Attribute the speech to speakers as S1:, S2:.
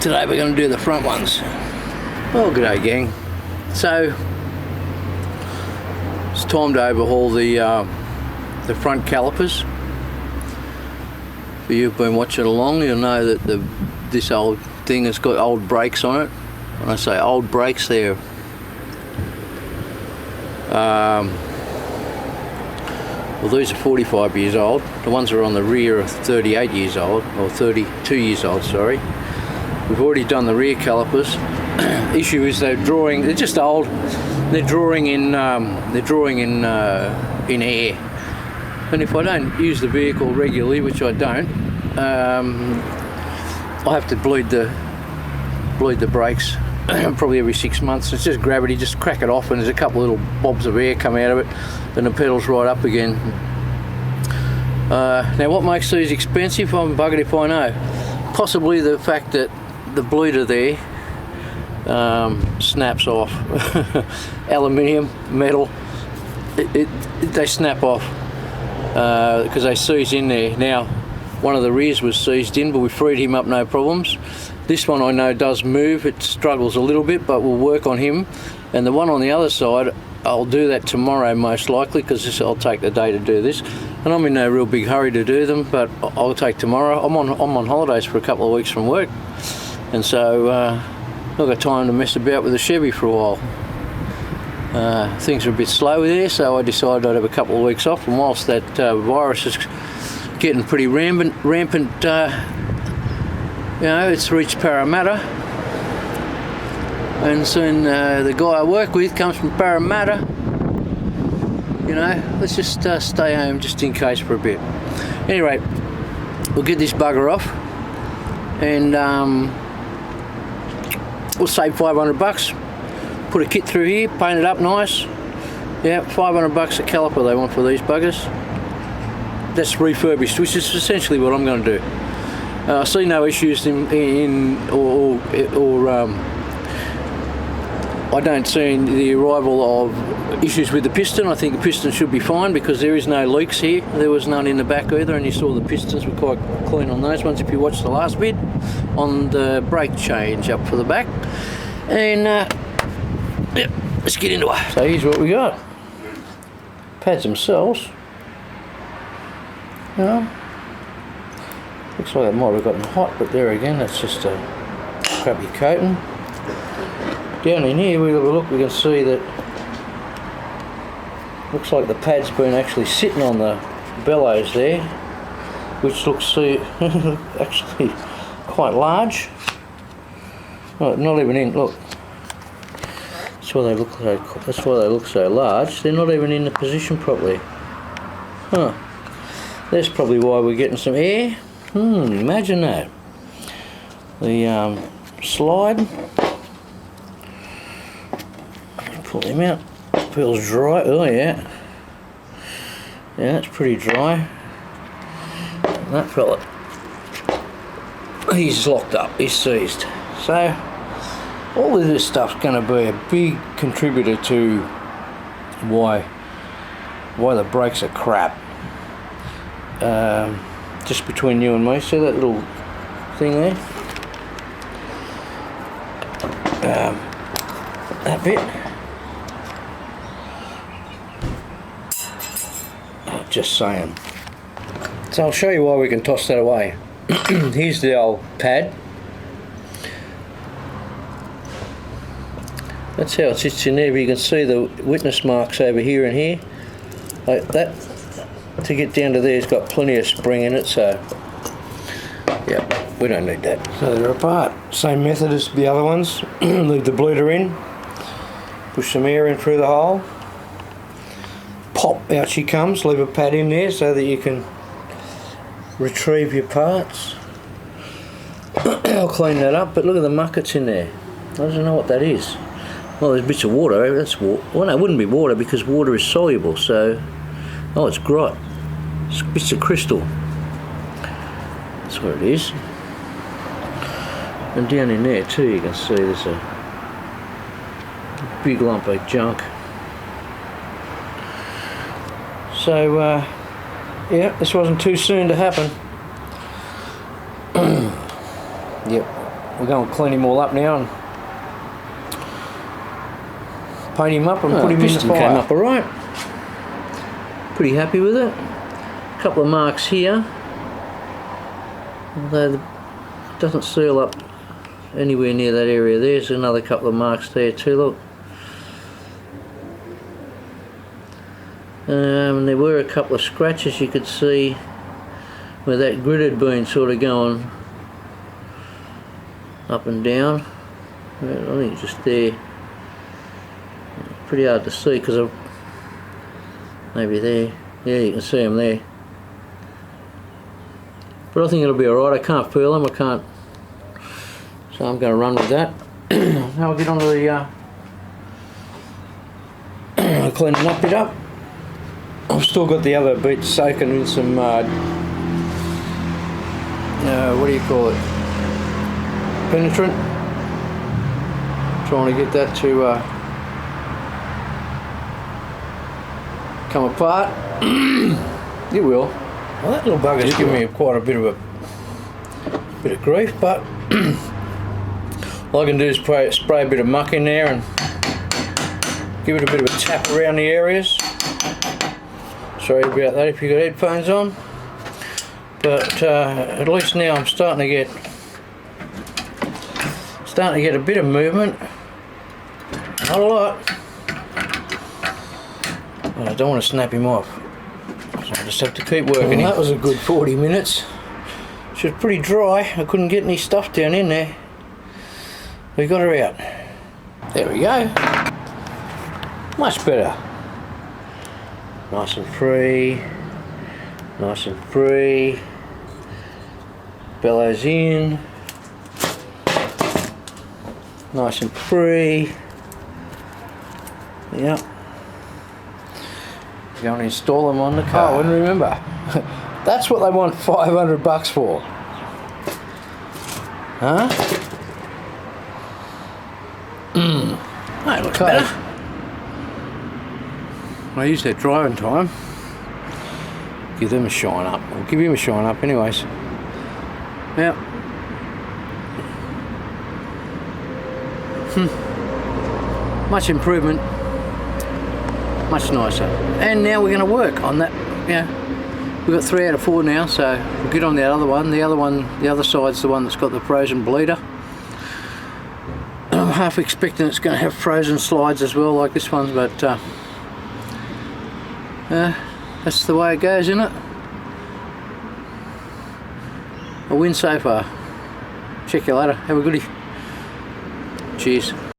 S1: Today we're going to do the front ones. Well, g'day gang. So it's time to overhaul the front calipers. If you've been watching along, you'll know that this old thing has got old brakes on it. When I say old brakes, they're well, these are 45 years old. The ones that are on the rear are 38 years old, or 32 years old, sorry. We've already done the rear calipers. Issue is they're just old. They're drawing in air. And if I don't use the vehicle regularly, which I don't, I have to bleed the brakes probably every 6 months. It's just gravity, just crack it off and there's a couple of little bobs of air come out of it and the pedal's right up again. Now what makes these expensive? I'm buggered if I know. Possibly the fact that the bleeder there snaps off. Aluminium, metal, they snap off because they seize in there. Now one of the rears was seized in, but we freed him up no problems. This one I know does move, it struggles a little bit, but we'll work on him. And the one on the other side, I'll do that tomorrow most likely, because I'll take the day to do this. And I'm in no real big hurry to do them, but I'll take tomorrow. I'm on holidays for a couple of weeks from work, and so I've got time to mess about with the Chevy for a while. Things are a bit slow there, so I decided I'd have a couple of weeks off, and whilst that virus is getting pretty rampant, you know, it's reached Parramatta, and soon the guy I work with comes from Parramatta. You know, let's just stay home just in case for a bit. Anyway, we'll get this bugger off, and we'll save $500. Put a kit through here, paint it up nice. Yeah, $500 a caliper they want for these buggers. That's refurbished, which is essentially what I'm going to do. I see no issues I don't see the arrival of issues with the piston. I think the piston should be fine because there is no leaks here. There was none in the back either, and you saw the pistons were quite clean on those ones if you watched the last bit on the brake change up for the back. And yep, let's get into it. So here's what we got. Pads themselves. Looks like it might have gotten hot, but there again, that's just a crappy coating. Down in here, we have a look, we can see that looks like the pad's been actually sitting on the bellows there, which looks actually quite large. Oh, not even in, look. That's why they look so large. They're not even in the position properly. Huh. That's probably why we're getting some air. Imagine that. The slide. Pull him out. Feels dry. Oh yeah. Yeah, that's pretty dry. And that fella, he's locked up. He's seized. So all of this stuff's going to be a big contributor to why why the brakes are crap. Just between you and me, see that little thing there? That bit. Just saying. So I'll show you why we can toss that away. Here's the old pad. That's how it sits in there, but you can see the witness marks over here and here. Like that, to get down to there, it's got plenty of spring in it, so yeah, we don't need that. So they're apart. Same method as the other ones. Leave the bleeder in, push some air in through the hole, pop, out she comes, leave a pad in there so that you can retrieve your parts. I'll clean that up, but look at the muck that's in there. I don't know what that is. Well, there's bits of water. That's water. Well, no, it wouldn't be water because water is soluble. So, oh, it's grot. It's bits of crystal. That's what it is. And down in there too, you can see there's a big lump of junk. So, yeah, this wasn't too soon to happen. Yep, we're going to clean him all up now and paint him up and put him in the fire. Came up alright. Pretty happy with it. A couple of marks here, although it doesn't seal up anywhere near that area. There's another couple of marks there too, look. There were a couple of scratches you could see where that grid had been sort of going up and down. I think just there. Pretty hard to see because of maybe there. Yeah, you can see them there. But I think it'll be alright. I can't feel them. I can't. So I'm going to run with that. Now I'll get on to the cleaning up bit up. I've still got the other bit soaking in some what do you call it? Penetrant. Trying to get that to come apart. It will. Well, that little bugger's giving me quite a bit of grief, but all I can do is spray a bit of muck in there and give it a bit of a tap around the areas. Sorry about that if you've got headphones on, but at least now I'm starting to get a bit of movement. Not a lot. I don't want to snap him off, so I just have to keep working. Well, that was a good 40 minutes. She was pretty dry. I couldn't get any stuff down in there. We got her out. There we go. Much better. Nice and free. Nice and free. Bellows in. Nice and free. Yep. Go and install them on the car. Oh, and remember, that's what they want $500 for. Huh? That looks better. I use that driving time. Give them a shine up. I'll give him a shine up anyways. Yeah. Much improvement. Much nicer. And now we're going to work on that. Yeah. We've got 3 out of 4 now, so we'll get on the other one. The other side's the one that's got the frozen bleeder. I'm half expecting it's going to have frozen slides as well, like this one, but that's the way it goes, isn't it? A win so far. Check you later. Have a goodie. Cheers.